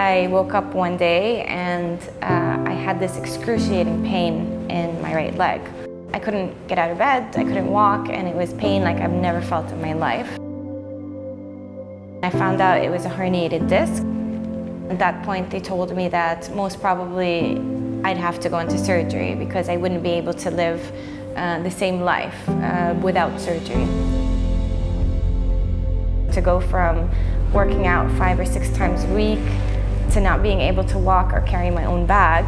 I woke up one day and I had this excruciating pain in my right leg. I couldn't get out of bed, I couldn't walk, and it was pain like I've never felt in my life. I found out it was a herniated disc. At that point, they told me that most probably I'd have to go into surgery because I wouldn't be able to live the same life without surgery. To go from working out 5 or 6 times a week to not being able to walk or carry my own bag.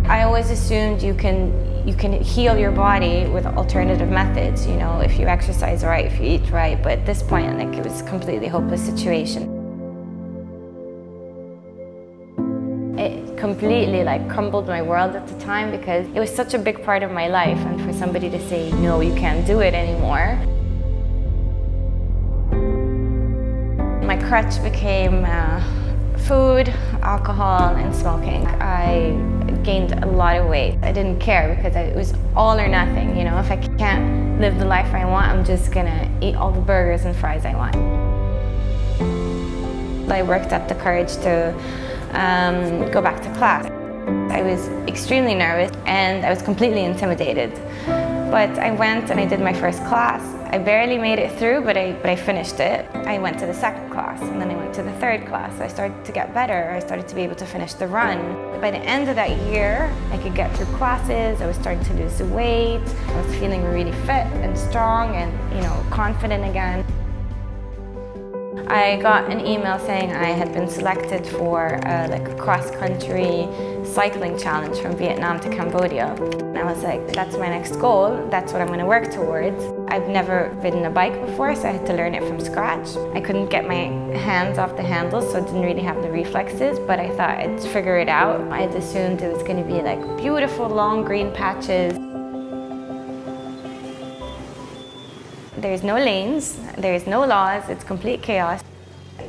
I always assumed you can heal your body with alternative methods, you know, if you exercise right, if you eat right, but at this point, like, it was a completely hopeless situation. It completely crumbled my world at the time because it was such a big part of my life, and for somebody to say, no, you can't do it anymore. My crutch became food, alcohol, and smoking. I gained a lot of weight. I didn't care because it was all or nothing, you know. If I can't live the life I want, I'm just gonna eat all the burgers and fries I want. I worked up the courage to go back to class. I was extremely nervous and I was completely intimidated. But I went and I did my first class. I barely made it through, but I finished it. I went to the second class and then I went to the third class. I started to get better. I started to be able to finish the run. By the end of that year, I could get through classes. I was starting to lose the weight. I was feeling really fit and strong and, you know, confident again. I got an email saying I had been selected for like a cross-country cycling challenge from Vietnam to Cambodia. And I was like, that's my next goal, that's what I'm going to work towards. I've never ridden a bike before, so I had to learn it from scratch. I couldn't get my hands off the handles, so I didn't really have the reflexes, but I thought I'd figure it out. I'd assumed it was going to be like beautiful long green patches. There's no lanes, there's no laws, it's complete chaos.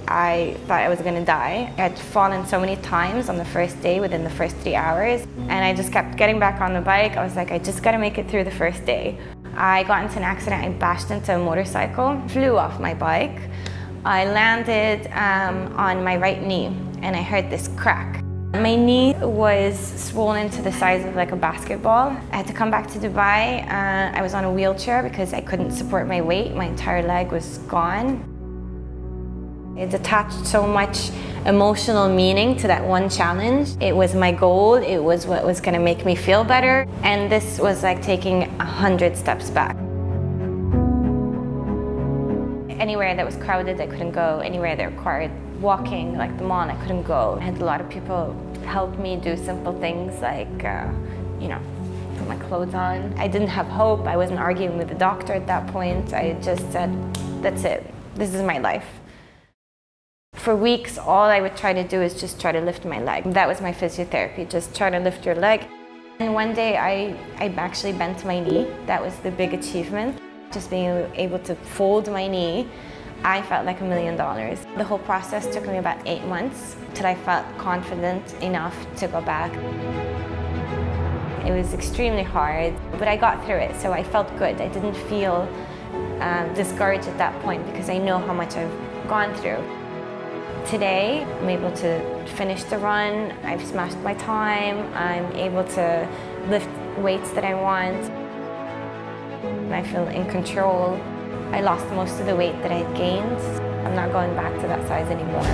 I thought I was going to die. I had fallen so many times on the first day within the first 3 hours, and I just kept getting back on the bike. I was like, I just got to make it through the first day. I got into an accident, I bashed into a motorcycle, flew off my bike. I landed on my right knee and I heard this crack. My knee was swollen to the size of like a basketball. I had to come back to Dubai. I was on a wheelchair because I couldn't support my weight. My entire leg was gone. It attached so much emotional meaning to that one challenge. It was my goal. It was what was going to make me feel better. And this was like taking 100 steps back. Anywhere that was crowded, I couldn't go. Anywhere that required walking, like the mall, I couldn't go. I had a lot of people help me do simple things like, you know, put my clothes on. I didn't have hope. I wasn't arguing with the doctor at that point. I just said, that's it. This is my life. For weeks, all I would try to do is just try to lift my leg. That was my physiotherapy, just try to lift your leg. And one day I actually bent my knee. That was the big achievement. Just being able to fold my knee, I felt like $1 million. The whole process took me about 8 months till I felt confident enough to go back. It was extremely hard, but I got through it, so I felt good. I didn't feel discouraged at that point because I know how much I've gone through. Today, I'm able to finish the run. I've smashed my time. I'm able to lift weights that I want. I feel in control. I lost most of the weight that I'd gained. I'm not going back to that size anymore.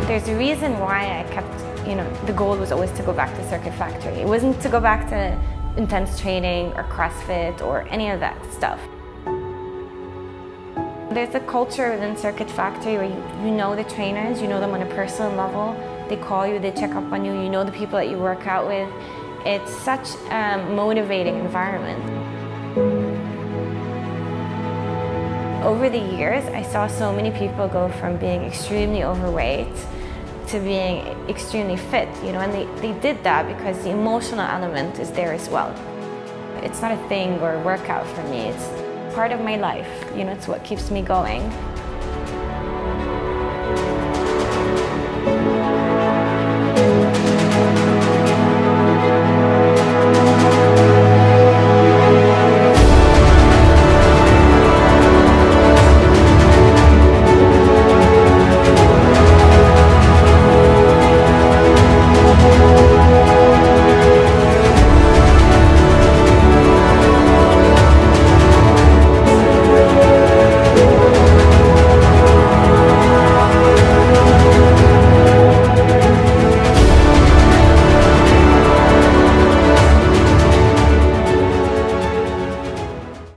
There's a reason why I kept, you know, the goal was always to go back to Circuit Factory. It wasn't to go back to intense training or CrossFit or any of that stuff. There's a culture within Circuit Factory where you know the trainers, you know them on a personal level. They call you, they check up on you, you know the people that you work out with. It's such a motivating environment. Over the years, I saw so many people go from being extremely overweight to being extremely fit, you know, and they did that because the emotional element is there as well. It's not a thing or a workout for me, part of my life. You know, it's what keeps me going.